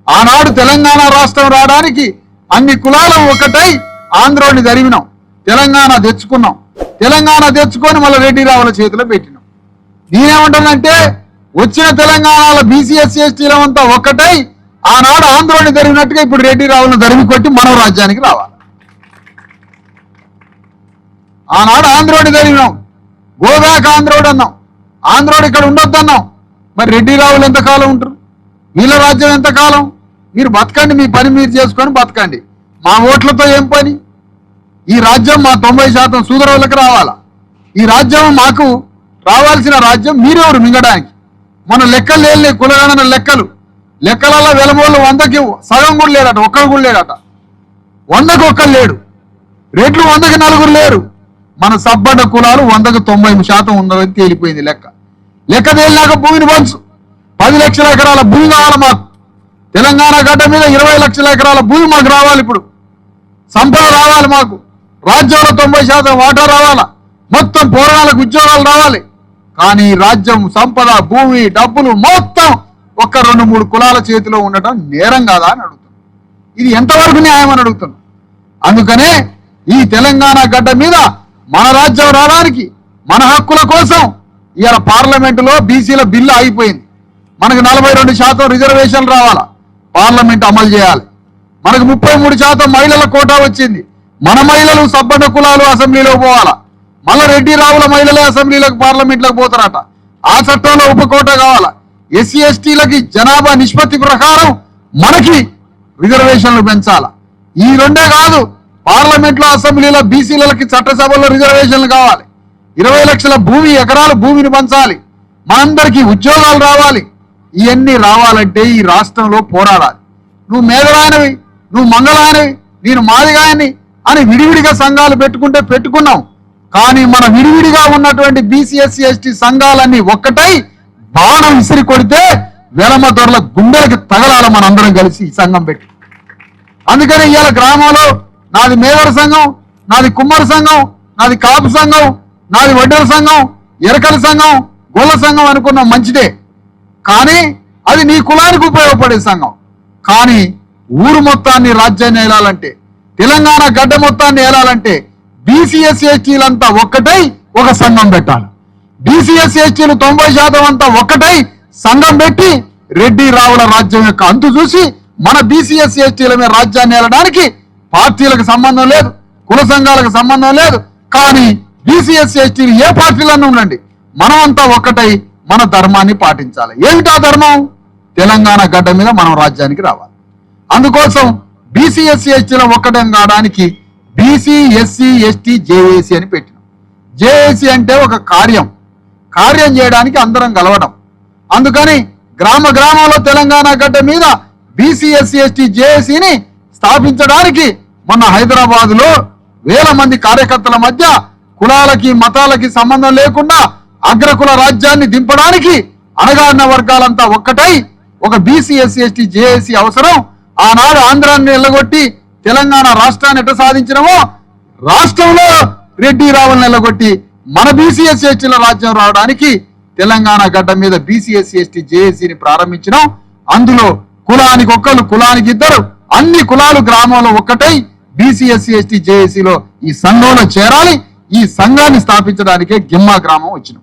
ఆనాడు తెలంగాణ రాష్ట్రం రావడానికి అన్ని కులాలు ఒకటై ఆంధ్రోని జరిగినాం, తెలంగాణ తెచ్చుకున్నాం. తెలంగాణ తెచ్చుకొని మళ్ళీ రెడ్డి రావుల చేతిలో పెట్టినాం. నేనేమంటానంటే వచ్చిన తెలంగాణలో బీసీ ఎస్సీ ఎస్టీల అంతా ఒక్కటై ఆనాడు ఆంధ్రోని జరిగినట్టుగా ఇప్పుడు రెడ్డి రావులను దరిమి కొట్టి మనం రాజ్యానికి రావాలి. ఆనాడు ఆంధ్రోని జరిగినాం, గోబ్యాక్ ఆంధ్రోడు అన్నాం, ఆంధ్రోడు ఇక్కడ ఉండొద్దన్నాం. మరి రెడ్డి రావులు ఎంతకాలం ఉంటారు? వీళ్ళ రాజ్యం ఎంతకాలం? మీరు బతకండి, మీ పని మీరు చేసుకొని బతకండి. మా ఓట్లతో ఏం పని? ఈ రాజ్యం మా 90% సూదరులకు రావాలా? ఈ రాజ్యం మాకు రావాల్సిన రాజ్యం మీరెవరు మింగడానికి? మన లెక్కలు లేని కులగణన లెక్కలలో వెలమోళ్ళు 100కి సగం కూడా లేడట, ఒక్కరు కూడా లేడట. 100కు ఒక్కరు లేడు, రెడ్లు 100కి 4 లేరు. మన సబ్బడ్డ కులాలు 100కు 90% ఉన్నదని తేలిపోయింది లెక్క తేలినాక భూమిని పంచు. 10 లక్షల ఎకరాల భూమి కావాలి మాకు. తెలంగాణ గడ్డ మీద 20 లక్షల ఎకరాల భూమి మాకు రావాలి. ఇప్పుడు సంపద రావాలి మాకు. రాజ్యంలో 90% వాటా రావాలా. మొత్తం పోరాటాలకు ఉద్యోగాలు రావాలి. కానీ రాజ్యం, సంపద, భూమి, డబ్బులు మొత్తం ఒక్క 2-3 కులాల చేతిలో ఉండటం నేరం కాదా అని అడుగుతున్నాం. ఇది ఎంతవరకు న్యాయం అని అడుగుతున్నాం. అందుకనే ఈ తెలంగాణ గడ్డ మీద మన రాజ్యం రావడానికి, మన హక్కుల కోసం ఇవాళ పార్లమెంటులో బీసీల బిల్లు ఆగిపోయింది. మనకు 42% రిజర్వేషన్లు రావాలా, పార్లమెంట్ అమలు చేయాలి. మనకు 33% మహిళల కోటా వచ్చింది. మన మహిళలు సబ్బడ్డ కులాలు అసెంబ్లీలో పోవాలా. మళ్ళా రెడ్డి రావుల మహిళలే అసెంబ్లీలకు పార్లమెంట్లకు పోతారట. ఆ చట్టంలో ఉపకోటా కావాలా. ఎస్సీ ఎస్టీలకి జనాభా నిష్పత్తి ప్రకారం మనకి రిజర్వేషన్లు పెంచాలా. ఈ రెండే కాదు, పార్లమెంట్లో అసెంబ్లీలో బీసీలకి చట్టసభల్లో రిజర్వేషన్లు కావాలి. 20 లక్షల ఎకరాల భూమిని పంచాలి. మనందరికీ ఉద్యోగాలు రావాలి. ఇవన్నీ రావాలంటే ఈ రాష్ట్రంలో పోరాడాలి. నువ్వు మేఘరాయనవి, నువ్వు మంగళాయనవి, నేను మాదిగాయని అని విడివిడిగా సంఘాలు పెట్టుకున్నాం. కానీ మన విడివిడిగా ఉన్నటువంటి బీసీ ఎస్సీ ఎస్టీ సంఘాలన్నీ ఒక్కటై బాణం విసిరి కొడితే వెలమ దొరల గుండెలకి తగలాల మనందరం కలిసి ఈ సంఘం పెట్టి. అందుకని ఇవాళ గ్రామంలో నాది మేదర సంఘం, నాది కుమ్మర సంఘం, నాది కాపు సంఘం, నాది వడ్డెల సంఘం, ఎరకల సంఘం, గొల్ల సంఘం అనుకున్నాం, మంచిదే. కానీ అది నీ కులానికి ఉపయోగపడే సంఘం. కానీ ఊరు మొత్తాన్ని రాజ్యాన్ని ఏలాలంటే, తెలంగాణ గడ్డ మొత్తాన్ని ఏలాలంటే బీసీ ఎస్సీ ఎస్టీలంతా ఒక్కటై ఒక సంఘం పెట్టాలి. బీసీ ఎస్సీ ఎస్టీలు 90% అంతా ఒక్కటై సంఘం పెట్టి రెడ్డి రావుల రాజ్యం యొక్క అంతు చూసి మన బీసీ ఎస్సీ ఎస్టీల మీద రాజ్యాన్ని ఏలడానికి పార్టీలకు సంబంధం లేదు, కుల సంఘాలకు సంబంధం లేదు. కానీ బీసీ ఎస్సీ ఎస్టీలు ఏ పార్టీలన్నా ఉండండి, మనం అంతా ఒక్కటై మన ధర్మాన్ని పాటించాలి. ఏమిటా ధర్మం? తెలంగాణ గడ్డ మీద మనం రాజ్యానికి రావాలి. అందుకోసం బీసీ ఎస్సీ ఎస్టీల ఒక్కటం కావడానికి బీసీ ఎస్సీ ఎస్టీ జేఏసీ అని పెట్టినాం. జేఏసీ అంటే ఒక కార్యం చేయడానికి అందరం కలవడం. అందుకని గ్రామంలో తెలంగాణ గడ్డ మీద బీసీ ఎస్సీ ఎస్టీ జేఏసీని స్థాపించడానికి మొన్న హైదరాబాద్లో 1000 మంది కార్యకర్తల మధ్య కులాలకి మతాలకి సంబంధం లేకుండా అగ్రకుల రాజ్యాన్ని దింపడానికి అణగారిన వర్గాలంతా ఒక్కటై ఒక బీసీ ఎస్సీ ఎస్టీ జేఏసీ అవసరం. ఆనాడు ఆంధ్రాన్ని ఎల్లగొట్టి తెలంగాణ రాష్ట్రాన్ని ఎట్ట సాధించినమో రాష్ట్రంలో రెడ్డి రావులను ఎల్లగొట్టి మన బీసీ ఎస్సీ ఎస్టీల రాజ్యం రావడానికి తెలంగాణ గడ్డ మీద బీసీ ఎస్సీ ఎస్టీ జేఏసీని ప్రారంభించినాం. అందులో కులానికి ఒక్కరు, కులానికి ఇద్దరు, అన్ని కులాలు గ్రామంలో ఒక్కటై బీసీ ఎస్సీ ఎస్టీ జేఏసీలో ఈ సంఘంలో చేరాలి. ఈ సంఘాన్ని స్థాపించడానికే గిమ్మా గ్రామం వచ్చినాం.